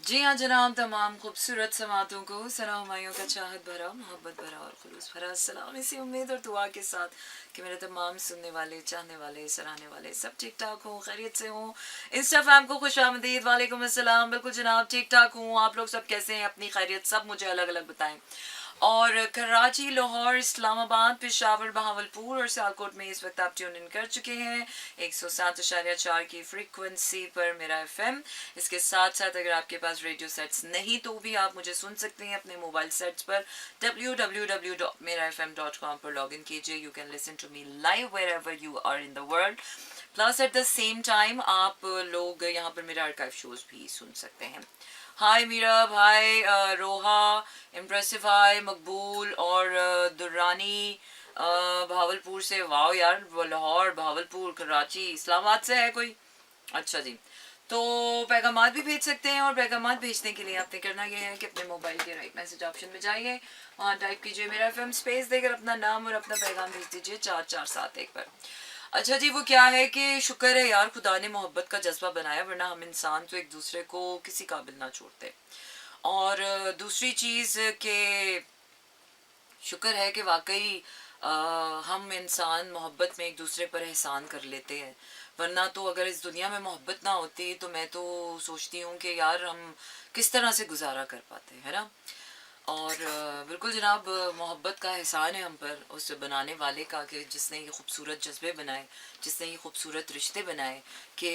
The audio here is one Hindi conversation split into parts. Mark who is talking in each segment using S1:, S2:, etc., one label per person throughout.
S1: जी हाँ जनाब, तमाम खूबसूरत समातों को सलाम हमायों का चाहत भरा, मोहब्बत भरा और खुलूस भरा सलाम, इसी उम्मीद और दुआ के साथ कि मेरे तमाम सुनने वाले, चाहने वाले, सराहने वाले सब ठीक ठाक हों, खैरियत से हों। इंस्टा फैम को खुश आमदीद, वालेकुम अस्सलाम। बिल्कुल जनाब, ठीक ठाक हूँ। आप लोग सब कैसे हैं? अपनी खैरियत सब मुझे अलग अलग बताएं। और कराची, लाहौर, इस्लामाबाद, पेशावर, बहावलपुर और सियालकोट में इस वक्त आप ट्यून इन कर चुके हैं 107.4 की फ्रीक्वेंसी पर मेरा एफएम। इसके साथ साथ अगर आपके पास रेडियो सेट्स नहीं तो भी आप मुझे सुन सकते हैं अपने मोबाइल सेट्स पर www.merafm.com पर लॉग इन कीजिए। You can listen to me live wherever you are in the world. Plus at the same time आप लोग यहाँ पर मेरे आर्काइव शोज भी सुन सकते हैं। हाय मीरा भाई, रोहा, इम्प्रेसिव हाय, मकबूल और दुर्रानी भावलपुर से। वाओ यार, लाहौर, भावलपुर, कराची, इस्लामाबाद से है कोई? अच्छा जी। तो पैगामात भी भेज सकते हैं और पैगामात भेजने के लिए आपने करना यह है कि अपने मोबाइल के राइट मैसेज ऑप्शन में जाइए, वहाँ टाइप कीजिए मेरा एफएम, स्पेस देकर अपना नाम और अपना पैगाम भेज दीजिए 4471 पर। अच्छा जी, वो क्या है कि शुक्र है यार खुदा ने मोहब्बत का जज्बा बनाया, वरना हम इंसान तो एक दूसरे को किसी काबिल ना छोड़ते। और दूसरी चीज़ के शुक्र है कि वाकई हम इंसान मोहब्बत में एक दूसरे पर एहसान कर लेते हैं। वरना तो अगर इस दुनिया में मोहब्बत ना होती तो मैं तो सोचती हूँ कि यार हम किस तरह से गुजारा कर पाते, है ना। और बिल्कुल जनाब, मोहब्बत का एहसान है हम पर उस बनाने वाले का कि जिसने ये खूबसूरत जज्बे बनाए, जिसने ये खूबसूरत रिश्ते बनाए कि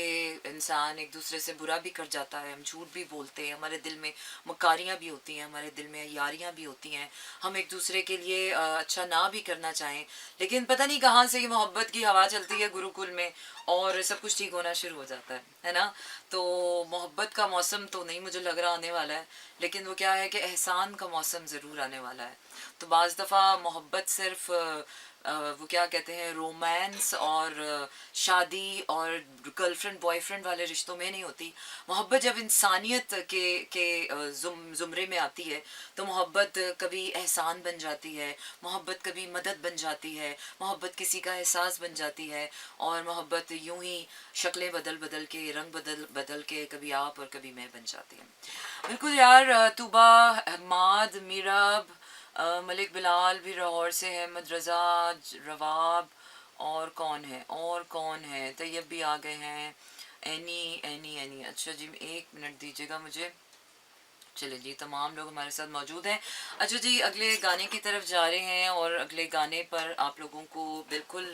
S1: इंसान एक दूसरे से बुरा भी कर जाता है, हम झूठ भी बोलते हैं, हमारे दिल में मकारियाँ भी होती हैं, हमारे दिल में यारियाँ भी होती हैं, हम एक दूसरे के लिए अच्छा ना भी करना चाहें, लेकिन पता नहीं कहाँ से ये मोहब्बत की हवा चलती है गुरुकुल में और सब कुछ ठीक होना शुरू हो जाता है ना। तो मोहब्बत का मौसम तो नहीं मुझे लग रहा आने वाला है, लेकिन वो क्या है कि एहसान का मौसम ज़रूर आने वाला है। तो बाज़ दफ़ा मोहब्बत सिर्फ वो क्या कहते हैं, रोमांस और शादी और गर्लफ्रेंड बॉयफ्रेंड वाले रिश्तों में नहीं होती। मोहब्बत जब इंसानियत के ज़ुमरे में आती है तो मोहब्बत कभी एहसान बन जाती है, मोहब्बत कभी मदद बन जाती है, मोहब्बत किसी का एहसास बन जाती है, और मोहब्बत यूं ही शक्लें बदल बदल के, रंग बदल बदल के कभी आप और कभी मैं बन जाती है। बिल्कुल यार, तूबा, हमाद, मीरब, मलिक बिलाल भी लाहौर से है, मदरजा, रवाब, और कौन है, और कौन है, तैयब भी आ गए हैं, एनी एनी एनी। अच्छा जी, एक मिनट दीजिएगा मुझे। चलिए जी, तमाम लोग हमारे साथ मौजूद हैं। अच्छा जी, अगले गाने की तरफ जा रहे हैं और अगले गाने पर आप लोगों को बिल्कुल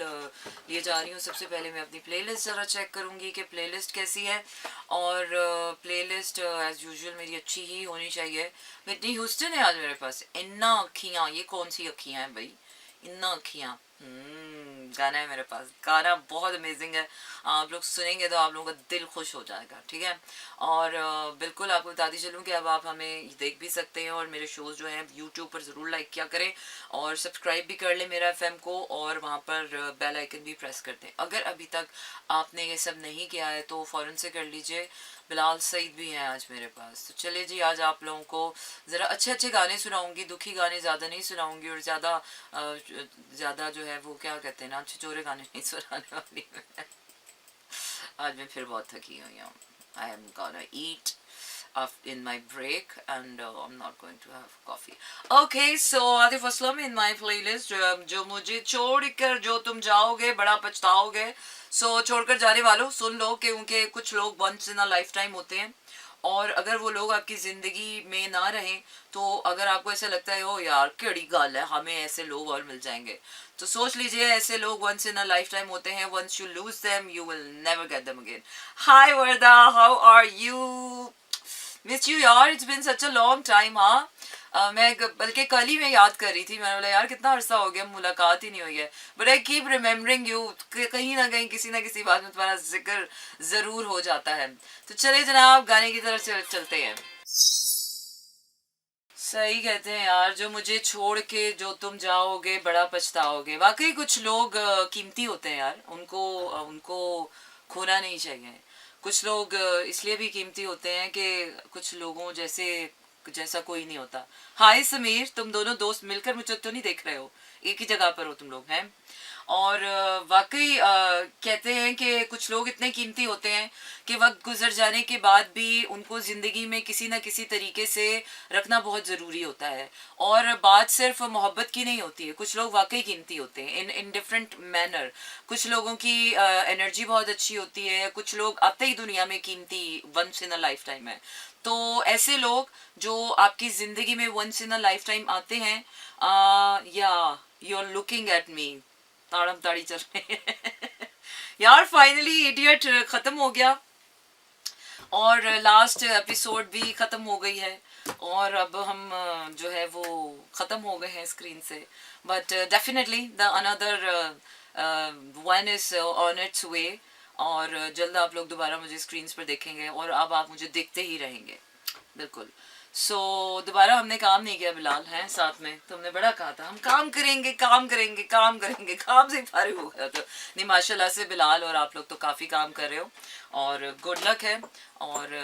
S1: लिए जा रही हूँ। सबसे पहले मैं अपनी प्लेलिस्ट ज़रा चेक करूँगी कि प्लेलिस्ट कैसी है, और प्लेलिस्ट एज़ यूजुअल मेरी अच्छी ही होनी चाहिए। विटनी ह्यूस्टन है आज मेरे पास। इन्ना अखियाँ, ये कौन सी अखियाँ हैं भाई, इन्ना अखियाँ। गाना है मेरे पास, गाना बहुत अमेजिंग है, आप लोग सुनेंगे तो आप लोगों का दिल खुश हो जाएगा, ठीक है। और बिल्कुल आपको बताती चलूँ कि अब आप हमें देख भी सकते हैं और मेरे शोज़ जो हैं यूट्यूब पर ज़रूर लाइक किया करें और सब्सक्राइब भी कर लें मेरा एफएम को, और वहाँ पर बेल आइकन भी प्रेस कर दें। अगर अभी तक आपने ये सब नहीं किया है तो फ़ौरन से कर लीजिए। बिलाल सईद भी हैं आज मेरे पास। तो चलिए जी, आज आप लोगों को ज़रा अच्छे अच्छे गाने सुनाऊंगी, दुखी गाने ज़्यादा नहीं सुनाऊंगी, और ज़्यादा जो है वो क्या कहते हैं ना, छिचोरे गाने नहीं सुनाने वाली मैं। आज मैं फिर बहुत थकी हुई हूँ। I am gonna eat in my break, and I'm not going to have coffee. Okay, so Atif Aslam in my playlist, जो मुझे छोड़कर जो तुम जाओगे बड़ा पछताओगे। So छोड़कर जाने वालों सुन लो, क्योंकि कुछ लोग once in a lifetime होते हैं, और अगर वो लोग आपकी ज़िंदगी में ना रहें तो अगर आपको ऐसा लगता है ओ यार कड़ी गल है, हमें ऐसे लोग और मिल जाएंगे, तो सोच लीजिए ऐसे लोग once in a lifetime होते हैं। Once you lose them you will never get them again. Hi Warda, how are you? Miss you यार, it's been such a long time. हाँ, मैं बल्कि कल ही मैं याद कर रही थी, मैंने बोला यार कितना अरसा हो गया, मुलाकात ही नहीं हुई है। But I keep remembering you, कहीं ना कहीं किसी ना किसी बात में तुम्हारा जिक्र ज़रूर हो जाता है। तो चले जनाब, गाने की तरफ चलते हैं। सही कहते हैं यार, जो मुझे छोड़ के जो तुम जाओगे बड़ा पछताओगे। वाकई कुछ लोग कीमती होते हैं यार, उनको खोना नहीं चाहिए। कुछ लोग इसलिए भी कीमती होते हैं कि कुछ लोगों जैसा कोई नहीं होता। हाय समीर, तुम दोनों दोस्त मिलकर मुझे तो नहीं देख रहे हो? एक ही जगह पर हो तुम लोग हैं। और वाकई कहते हैं कि कुछ लोग इतने कीमती होते हैं कि वक्त गुजर जाने के बाद भी उनको ज़िंदगी में किसी न किसी तरीके से रखना बहुत ज़रूरी होता है। और बात सिर्फ मोहब्बत की नहीं होती है, कुछ लोग वाकई कीमती होते हैं इन डिफरेंट मैनर। कुछ लोगों की एनर्जी बहुत अच्छी होती है, कुछ लोग आते ही दुनिया में कीमती once in a lifetime है। तो ऐसे लोग जो आपकी ज़िंदगी में once in a lifetime आते हैं, या you are looking at me, ताड़म ताड़ी चल रहे हैं यार फाइनली इडियट खत्म हो गया और लास्ट एपिसोड भी खत्म हो गई है और अब हम जो है वो खत्म हो गए हैं स्क्रीन से। But definitely the another one is on its way और जल्द आप लोग दोबारा मुझे स्क्रीन पर देखेंगे और अब आप मुझे देखते ही रहेंगे बिल्कुल। सो दोबारा हमने काम नहीं किया बिलाल हैं साथ में, तो हमने बड़ा कहा था हम काम करेंगे काम करेंगे काम करेंगे, काम से फारिग हो गया। तो नहीं माशाल्लाह से बिलाल और आप लोग तो काफ़ी काम कर रहे हो और गुड लक है। और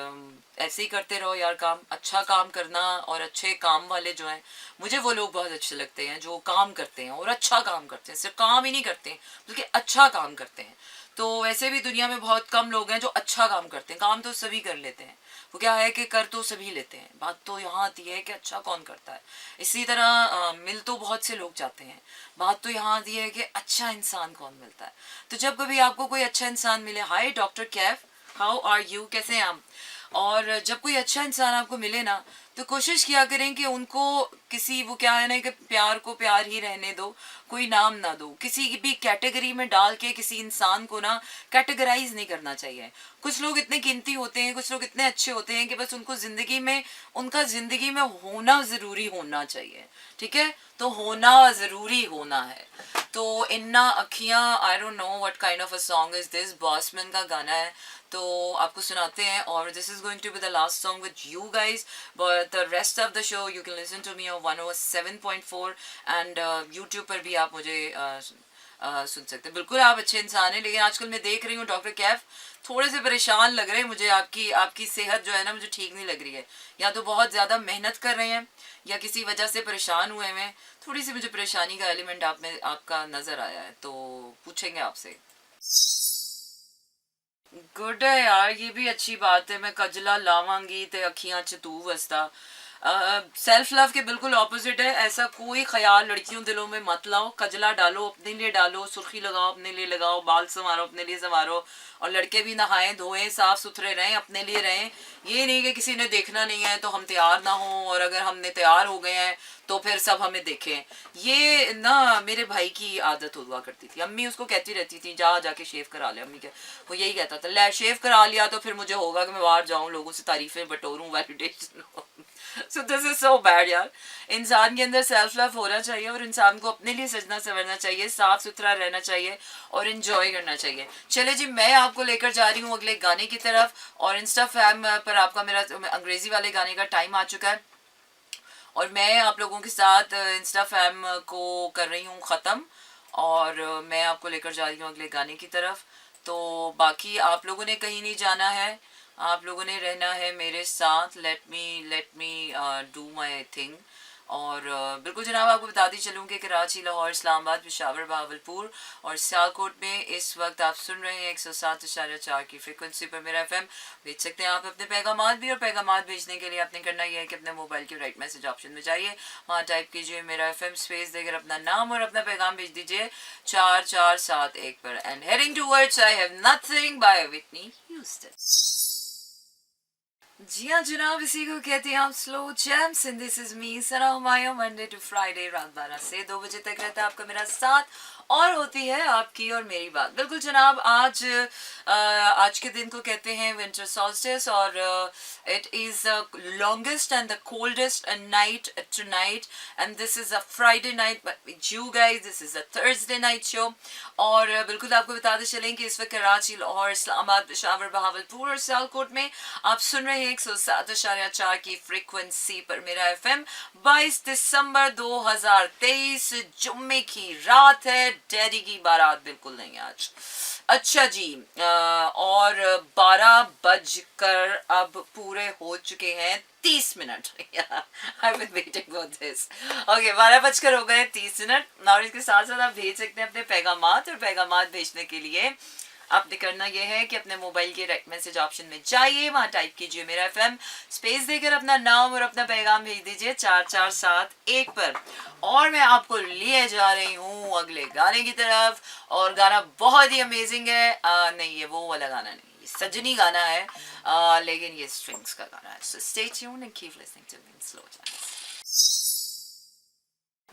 S1: ऐसे ही करते रहो यार, काम अच्छा काम करना और अच्छे काम वाले जो हैं मुझे वो लोग बहुत अच्छे लगते हैं जो काम करते हैं और अच्छा काम करते हैं, सिर्फ काम ही नहीं करते हैं बल्कि अच्छा काम करते हैं। तो वैसे भी दुनिया में बहुत कम लोग हैं जो अच्छा काम करते हैं, काम तो सभी कर लेते हैं, वो क्या है कि कर तो सभी लेते हैं, बात तो यहाँ आती है कि अच्छा कौन करता है। इसी तरह मिल तो बहुत से लोग जाते हैं, बात तो यहाँ आती है कि अच्छा इंसान कौन मिलता है। तो जब कभी आपको कोई अच्छा इंसान मिले, hi doctor Kaif, how are you, कैसे हैं आप, और जब कोई अच्छा इंसान आपको मिले ना तो कोशिश किया करें कि उनको किसी, वो क्या है ना कि प्यार को प्यार ही रहने दो, कोई नाम ना दो, किसी भी कैटेगरी में डाल के किसी इंसान को ना कैटेगराइज नहीं करना चाहिए। कुछ लोग इतने कीमती होते हैं, कुछ लोग इतने अच्छे होते हैं कि बस उनको ज़िंदगी में, उनका ज़िंदगी में होना ज़रूरी होना चाहिए, ठीक है, तो होना ज़रूरी होना है। तो इन्ना अखियाँ, I don't know what kind of a song is this, Bossman का गाना है, तो आपको सुनाते हैं। और this is going to be the last song with you guys, but the rest of the show you can listen to me on 107.4 and YouTube पर भी आप मुझे सुन सकते हैं। बिल्कुल आप अच्छे इंसान हैं, लेकिन आजकल मैं देख रही हूँ डॉक्टर कैफ थोड़े से परेशान लग रहे हैं मुझे, आपकी सेहत जो है ना मुझे ठीक नहीं लग रही है, या तो बहुत ज़्यादा मेहनत कर रहे हैं या किसी वजह से परेशान हुए हैं। थोड़ी सी मुझे परेशानी का एलिमेंट आप में आपका नज़र आया है, तो पूछेंगे आपसे। गुड है यार, ये भी अच्छी बात है, मैं कजला लावांगी ते अखियां च तू वसदा। सेल्फ लव के बिल्कुल ऑपोजिट है, ऐसा कोई ख्याल लड़कियों दिलों में मत लाओ, कजला डालो अपने लिए डालो, सुर्खी लगाओ अपने लिए लगाओ, बाल संवारो अपने लिए संवारो, और लड़के भी नहाएं धोएं साफ सुथरे रहें, अपने लिए रहें। ये नहीं कि किसी ने देखना नहीं है तो हम तैयार ना हो, और अगर हमने तैयार हो गए हैं तो फिर सब हमें देखें। ये ना मेरे भाई की आदत हुआ करती थी, अम्मी उसको कहती रहती थी जा जाके शेव करा ले, अम्मी क्या, वो यही कहता था ले शेव करा लिया तो फिर मुझे होगा कि मैं बाहर जाऊं, लोगों से तारीफें बटोरूं, वैलिडेशन हो। So this is so bad यार। इंसान के अंदर सेल्फ लव होना चाहिए और इंसान को अपने लिए सजना संवरना चाहिए, साफ सुथरा रहना चाहिए और इन्जॉय करना चाहिए। चले जी, मैं आपको लेकर जा रही हूँ अगले गाने की तरफ, और इंस्टा फैम पर आपका मेरा अंग्रेजी वाले गाने का टाइम आ चुका है और मैं आप लोगों के साथ इंस्टा फैम को कर रही हूँ ख़त्म, और मैं आपको लेकर जा रही हूँ अगले गाने की तरफ। तो बाकी आप लोगों ने कहीं नहीं जाना है, आप लोगों ने रहना है मेरे साथ, let me do my thing. और बिल्कुल जनाब आपको बताती चलूँ कि कराची, लाहौर, इस्लामाबाद, पेशावर, बहावलपुर और सियालकोट में इस वक्त आप सुन रहे हैं 107.4 की फ्रिक्वेंसी पर मेरा एफएम। भेज सकते हैं आप अपने पैगामात भी, और पैगामात भेजने के लिए आपने करना यह है कि अपने मोबाइल के राइट मैसेज ऑप्शन में जाइए, वहाँ टाइप कीजिए मेरा एफएम, स्पेस देकर अपना नाम और अपना पैगाम भेज दीजिए 4471 पर। And heading towards I have nothing by Whitney Houston. जी हाँ जनाब, इसी को कहते हैं आप slow jams, and this is me Sana Humayun, Monday to Friday रात 12 से 2 बजे तक रहता है आपका मेरा साथ, और होती है आपकी और मेरी बात। बिल्कुल जनाब, आज के दिन को कहते हैं विंटर सॉल्स्टिस, और it is the longest and the coldest night tonight, and this is a Friday night but you guys this is a Thursday night show. और बिल्कुल आपको बताते चलें कि इस वक्त कराची, लाहौर, इस्लामाबाद, पेशावर, बहावलपुर और सियालकोट में आप सुन रहे हैं 107.4 की फ्रीक्वेंसी पर मेरा एफएम। 22 दिसंबर 2023 जुम्मे की रात है, डैडी की बारात बिल्कुल नहीं आज। अच्छा जी, और 12 बजकर अब पूरे हो चुके हैं 30 minute. I've been waiting for this. Okay, 12 बजकर हो गए 30 मिनट। और इसके साथ साथ आप भेज सकते हैं अपने पैगामात, और पैगामात भेजने के लिए आपने करना यह है कि अपने मोबाइल के राइट मैसेज ऑप्शन में जाइए, वहां टाइप कीजिए मेरा एफएम, स्पेस देकर अपना नाम और अपना पैगाम भेज दीजिए 4471 पर। और मैं आपको लिए जा रही हूँ अगले गाने की तरफ, और गाना बहुत ही अमेजिंग है। नहीं, ये वो वाला गाना नहीं, ये सजनी गाना है, लेकिन ये स्ट्रिंग्स का गाना है। So stay tuned and keep listening to me in slow jazz.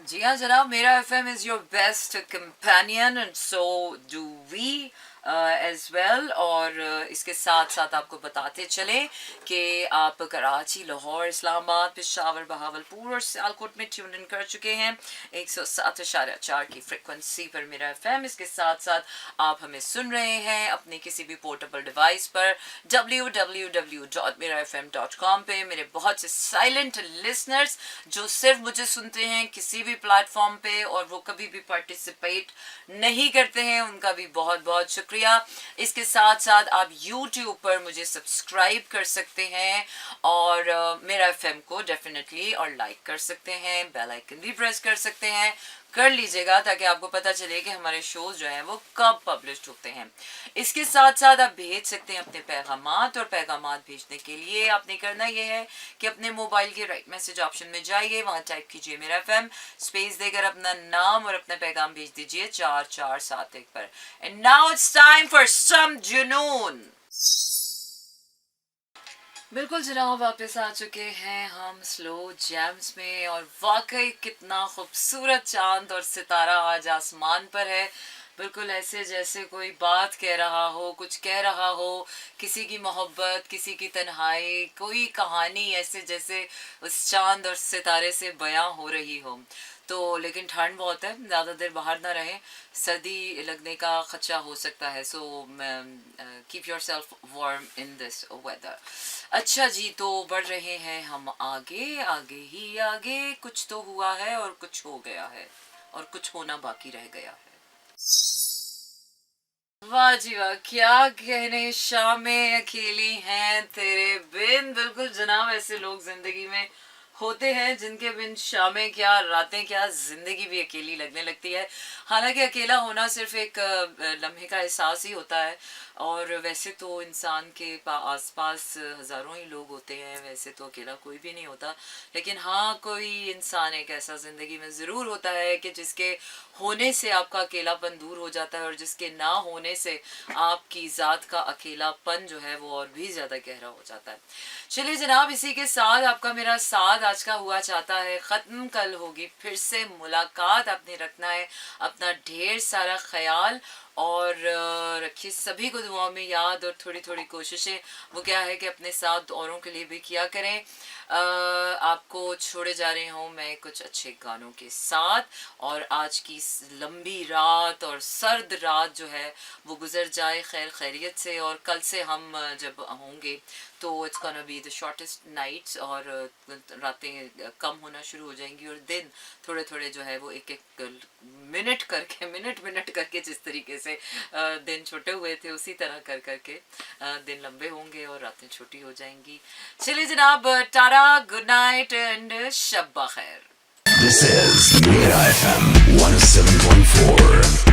S1: जी हाँ जनाब, मेरा FM is your best companion, and so do we as well. और इसके साथ साथ आपको बताते चले कि आप कराची, लाहौर, इस्लामाबाद, पेशावर, बहावलपुर और सियालकोट में ट्यून इन कर चुके हैं 107.4 की फ्रिक्वेंसी पर मेरा एफएम। इसके साथ साथ आप हमें सुन रहे हैं अपने किसी भी पोर्टेबल डिवाइस पर www.merafm.com पे। मेरे बहुत से साइलेंट लिसनर्स जो सिर्फ मुझे सुनते हैं किसी भी प्लेटफॉर्म पे और वो कभी भी पार्टिसिपेट नहीं करते हैं, उनका भी बहुत बहुत शुक्रिया। इसके साथ साथ आप YouTube पर मुझे सब्सक्राइब कर सकते हैं, और मेरा एफएम को डेफिनेटली और लाइक कर सकते हैं, बेल आइकन भी प्रेस कर सकते हैं, कर लीजिएगा ताकि आपको पता चले कि हमारे शोज जो हैं वो कब पब्लिश होते हैं। इसके साथ साथ आप भेज सकते हैं अपने पैगामात, और पैगामात भेजने के लिए आपने करना ये है कि अपने मोबाइल के राइट मैसेज ऑप्शन में जाइए, वहां टाइप कीजिए मेरा एफएम, स्पेस देकर अपना नाम और अपना पैगाम भेज दीजिए 4471 पर। And now it's time for some Junoon. बिल्कुल जनाब, वापस आ चुके हैं हम स्लो जैम्स में, और वाकई कितना खूबसूरत चांद और सितारा आज आसमान पर है। बिल्कुल ऐसे जैसे कोई बात कह रहा हो, कुछ कह रहा हो, किसी की मोहब्बत, किसी की तन्हाई, कोई कहानी ऐसे जैसे उस चांद और सितारे से बयां हो रही हो। तो लेकिन ठंड बहुत है, ज़्यादा देर बाहर ना रहें, सर्दी लगने का खदशा हो सकता है। So keep yourself warm in this weather. अच्छा जी, तो बढ़ रहे हैं हम आगे, आगे ही आगे। कुछ तो हुआ है और कुछ हो गया है, और कुछ होना बाकी रह गया है। वाह जी वाह, क्या कहने, शामें अकेली हैं तेरे बिन। बिल्कुल जनाब, ऐसे लोग जिंदगी में होते हैं जिनके बिन शामें क्या, रातें क्या, जिंदगी भी अकेली लगने लगती है। हालांकि अकेला होना सिर्फ एक लम्हे का एहसास ही होता है, और वैसे तो इंसान के आसपास हज़ारों ही लोग होते हैं, वैसे तो अकेला कोई भी नहीं होता। लेकिन हाँ, कोई इंसान एक ऐसा ज़िंदगी में ज़रूर होता है कि जिसके होने से आपका अकेलापन दूर हो जाता है, और जिसके ना होने से आपकी ज़ात का अकेलापन जो है वो और भी ज़्यादा गहरा हो जाता है। चलिए जनाब, इसी के साथ आपका मेरा साथ आज का हुआ चाहता है ख़त्म। कल होगी फिर से मुलाकात। आपने रखना है अपना ढेर सारा ख्याल, और रखिए सभी को दुआ में याद, और थोड़ी थोड़ी कोशिशें वो क्या है कि अपने साथ औरों के लिए भी किया करें। आपको छोड़े जा रही हूँ मैं कुछ अच्छे गानों के साथ, और आज की लंबी रात और सर्द रात जो है वो गुजर जाए खैर खैरियत से, और कल से हम जब होंगे तो it's gonna be the shortest nights, और रातें कम होना शुरू हो जाएंगी, और दिन थोड़े थोड़े जो है वो एक एक मिनट करके, मिनट करके जिस तरीके से दिन छोटे हुए थे उसी तरह कर करके दिन लंबे होंगे और रातें छोटी हो जाएंगी। चलिए जनाब, टाटा, गुड नाइट एंड शब बखैर।
S2: This is Mira FM 107.4.